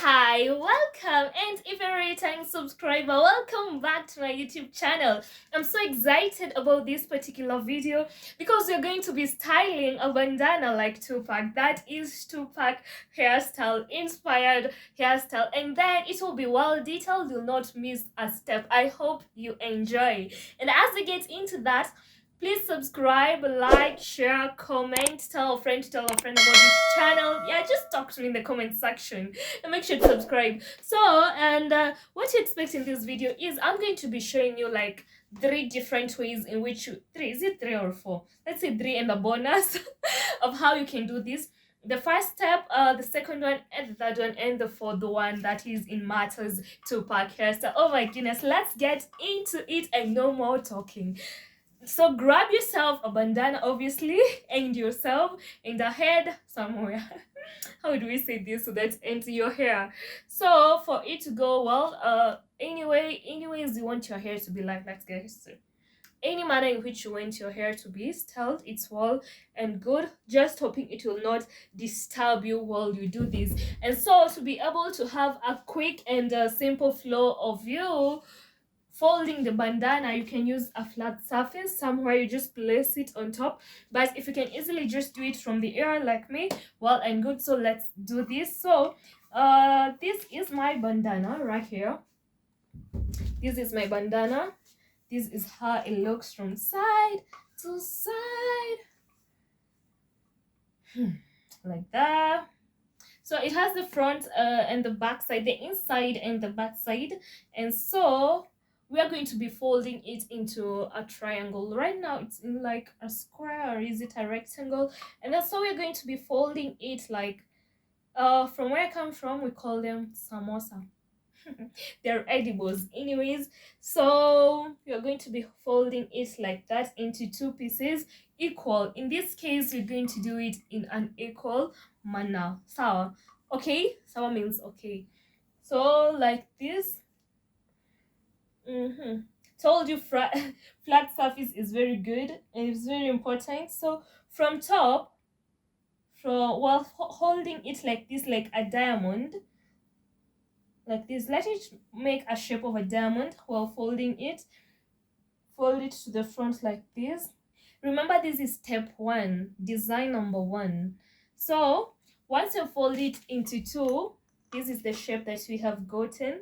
Hi, welcome, and if you're a returning subscriber, welcome back to my YouTube channel. I'm so excited about this particular video because we're going to be styling a bandana like Tupac. That is Tupac hairstyle, inspired hairstyle, and then it will be well detailed. You'll not miss a step. I hope you enjoy. And as we get into that, please subscribe, like, share, comment, tell a friend about this channel. Yeah, just talk to me in the comment section and make sure to subscribe. So, what you expect in this video is I'm going to be showing you like 3 different ways in which you, 3, is it 3 or 4? Let's say 3 and a bonus of how you can do this. The first step, the second one, and the third one, and the fourth one that is in matters Tupac hairstyle. Oh my goodness, let's get into it and no more talking. So grab yourself a bandana, obviously, and yourself in the head somewhere. How do we say this so that's into your hair? So for it to go well, anyways you want your hair to be like, let's get started. Any manner in which you want your hair to be styled, it's well and good, just hoping it will not disturb you while you do this. And so to be able to have a quick and simple flow of you folding the bandana, you can use a flat surface somewhere, you just place it on top. But if you can easily just do it from the air like me, well and good. So let's do this. So this is my bandana right here. This is my bandana. This is how it looks from side to side, like that. So it has the front and the back side, the inside and the back side. And so we are going to be folding it into a triangle. Right now it's in like a square, or is it a rectangle? And that's how we're going to be folding it, like from where I come from, we call them samosa. They're edibles anyways. So you're going to be folding it like that into 2 pieces equal. In this case, we're going to do it in an equal manner. Sawa. Okay, sawa means okay. So like this. Told you flat surface is very good and it's very important. So from top, while holding it like this, like a diamond, like this, let it make a shape of a diamond while folding it. Fold it to the front like this. Remember, this is step 1, design number 1. So once you fold it into 2, this is the shape that we have gotten.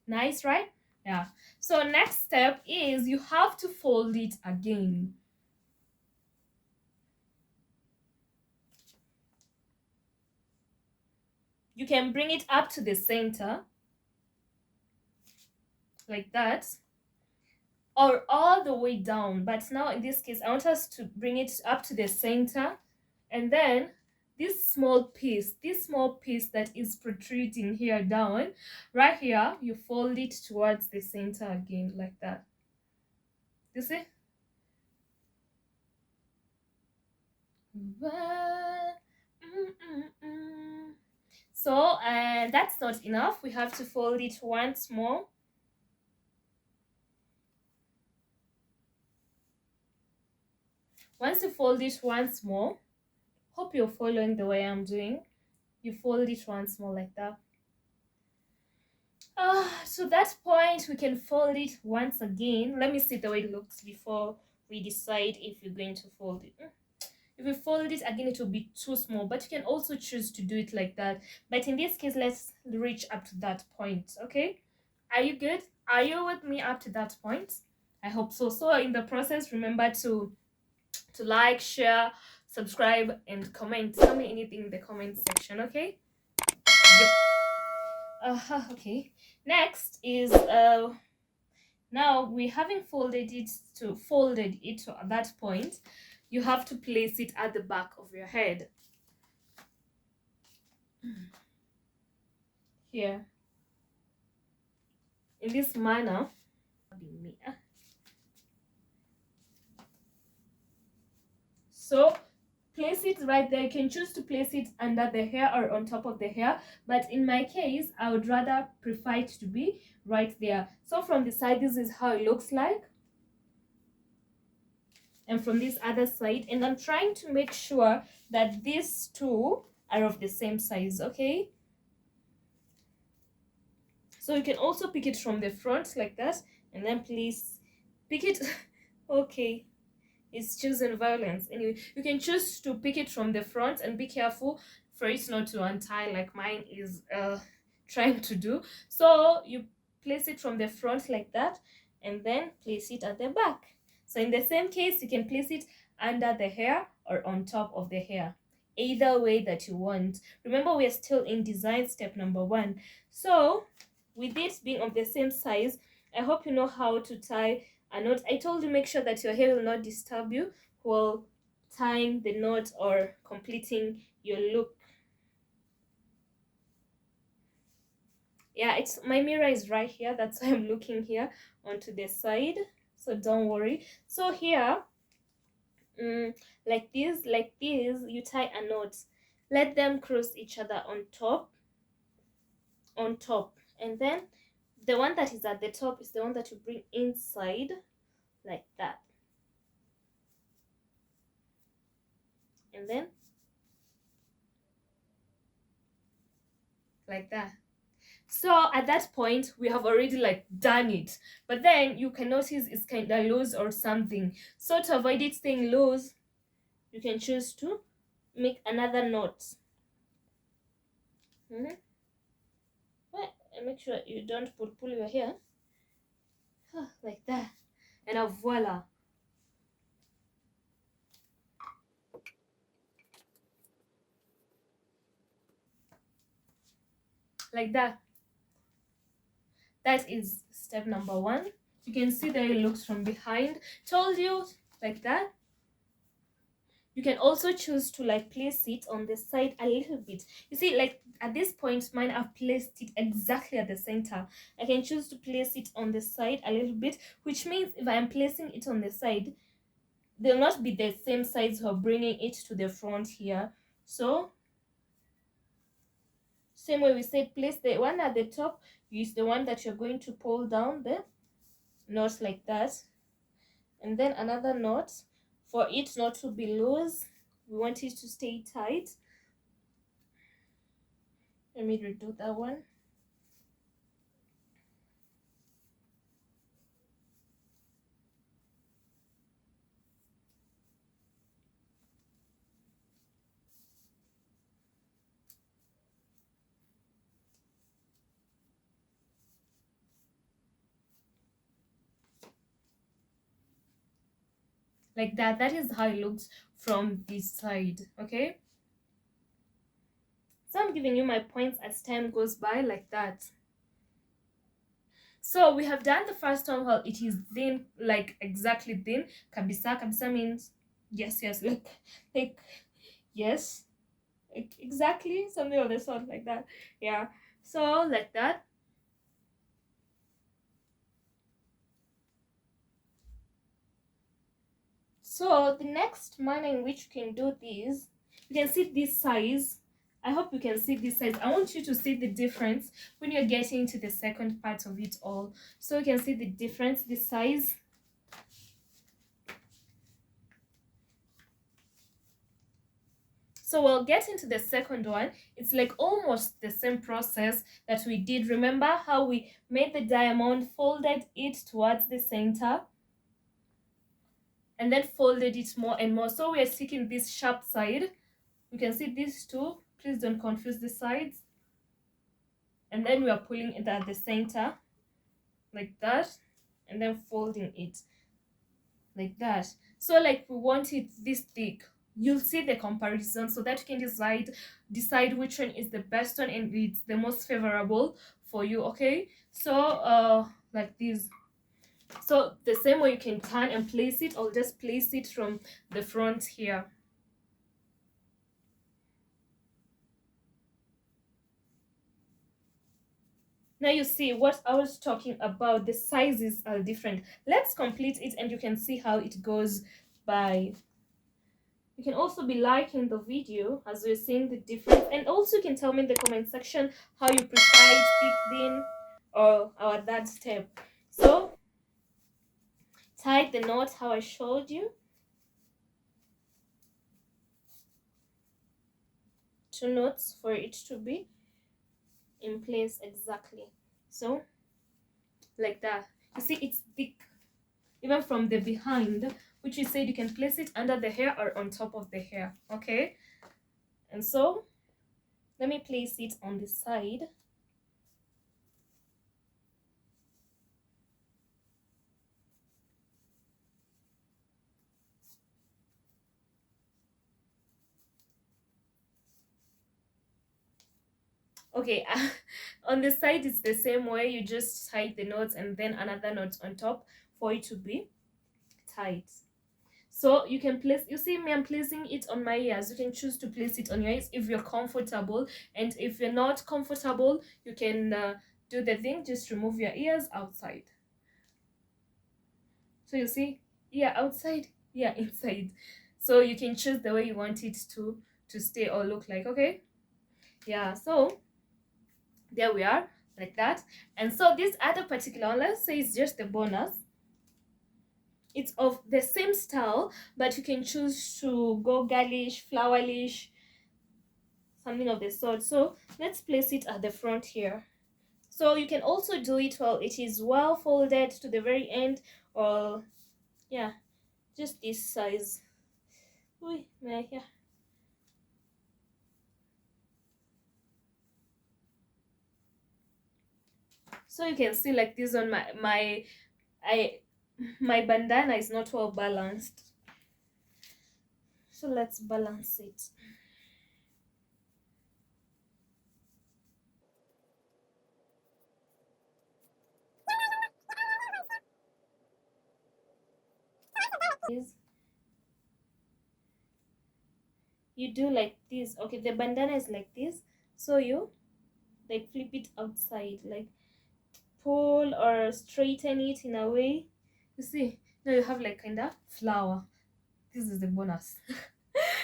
Nice, right? Yeah. So next step is you have to fold it again. You can bring it up to the center like that, or all the way down. But now in this case, I want us to bring it up to the center, and then this small piece that is protruding here down, right here, you fold it towards the center again like that. You see? So that's not enough. We have to fold it once more. Once you fold it once more, hope you're following the way I'm doing. You fold it once more like that. To that point, we can fold it once again. Let me see the way it looks before we decide if you're going to fold it. If we fold it again, it will be too small, but you can also choose to do it like that. But in this case, let's reach up to that point. Okay, are you good? Are you with me up to that point? I hope so. So in the process, remember to like, share, subscribe, and comment. Tell me anything in the comment section. Okay. Yep. Okay, next is now we having folded it to that point, you have to place it at the back of your head here in this manner. So place it right there. You can choose to place it under the hair or on top of the hair, but in my case, I would rather prefer it to be right there. So from the side, this is how it looks like, and from this other side, and I'm trying to make sure that these two are of the same size, okay? So you can also pick it from the front like that, and then please pick it. Okay, it's choosing violence. Anyway, you can choose to pick it from the front and be careful for it not to untie like mine is trying to do. So you place it from the front like that, and then place it at the back. So in the same case, you can place it under the hair or on top of the hair, either way that you want. Remember, we are still in design step number 1. So with it being of the same size, I hope you know how to tie a knot. I told you make sure that your hair will not disturb you while tying the knot or completing your look. Yeah, it's my mirror is right here, that's why I'm looking here onto the side, so don't worry. So here, like this, you tie a knot, let them cross each other on top, and then the one that is at the top is the one that you bring inside like that, and then like that. So at that point we have already like done it, but then you can notice it's kind of loose or something. So to avoid it staying loose, you can choose to make another knot. Well, and make sure you don't pull your hair like that, and voila, like that. That is step number 1. You can see that it looks from behind. Told you, like that. You can also choose to like place it on the side a little bit. You see, like at this point, mine I've placed it exactly at the center. I can choose to place it on the side a little bit, which means if I am placing it on the side, they'll not be the same size for bringing it to the front here. So same way we said, place the one at the top, use the one that you're going to pull down the knot like that, and then another knot for it not to be loose. We want it to stay tight. Let me redo that one. Like that. That is how it looks from this side, okay? So I'm giving you my points as time goes by, like that. So we have done the first one while it is thin, like exactly thin. Kabisa. Kabisa means yes, like yes, exactly, something of the sort, like that. Yeah, so like that. So the next manner in which you can do this, you can see this size. I hope you can see this size. I want you to see the difference when you're getting to the second part of it all. So you can see the difference, the size. So we'll get into the second one. It's like almost the same process that we did. Remember how we made the diamond, folded it towards the center, and then folded it more and more. So we are sticking this sharp side. You can see these two. Please don't confuse the sides. And then we are pulling it at the center like that, and then folding it like that. So like we want it this thick. You'll see the comparison so that you can decide which one is the best one and it's the most favorable for you, okay? So like this. So the same way you can turn and place it, I'll just place it from the front here. Now you see what I was talking about, the sizes are different. Let's complete it and you can see how it goes by. You can also be liking the video as we're seeing the difference, and also you can tell me in the comment section how you prefer it, thick, thin, or our that step. So tie the knot how I showed you. 2 knots for it to be in place exactly. So like that. You see, it's thick even from the behind, which you said you can place it under the hair or on top of the hair. Okay, and so let me place it on the side. Okay, on the side it's the same way. You just tie the knots and then another knot on top for it to be tight. So you can place, you see me, I'm placing it on my ears. You can choose to place it on your ears if you're comfortable, and if you're not comfortable, you can do the thing, just remove your ears outside. So you see, yeah, outside, yeah, inside. So you can choose the way you want it to stay or look like. Okay, yeah. So there we are, like that. And so this other particular one, let's say it's just the bonus. It's of the same style, but you can choose to go girlish, flowerlish, something of the sort. So let's place it at the front here. So you can also do it while it is well folded to the very end, or yeah, just this size. Uy, my hair. So you can see like this on my bandana is not well balanced. So let's balance it. You do like this. Okay, the bandana is like this, so you like flip it outside, like pull or straighten it in a way. You see, now you have like kind of flower. This is the bonus.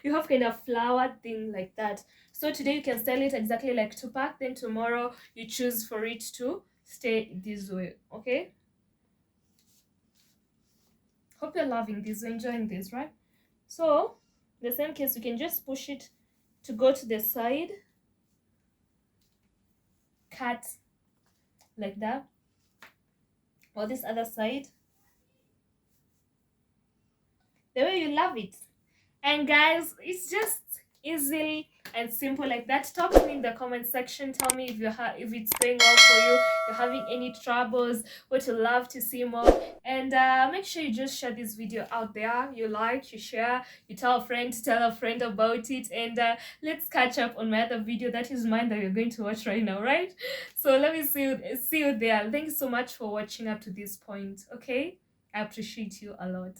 You have kind of flower thing like that. So today you can style it exactly like Tupac, then tomorrow you choose for it to stay this way. Okay, hope you're loving this, you're enjoying this, right? So in the same case, you can just push it to go to the side, cut like that, or this other side, the way you love it. And guys, it's just easy and simple like that. Talk to me in the comment section. Tell me if if it's going well for you, you're having any troubles, what you love to see more. And make sure you just share this video out there. You like, you share, you tell a friend about it. And let's catch up on my other video that is mine that you're going to watch right now, right? So let me see you there. Thanks so much for watching up to this point. Okay, I appreciate you a lot.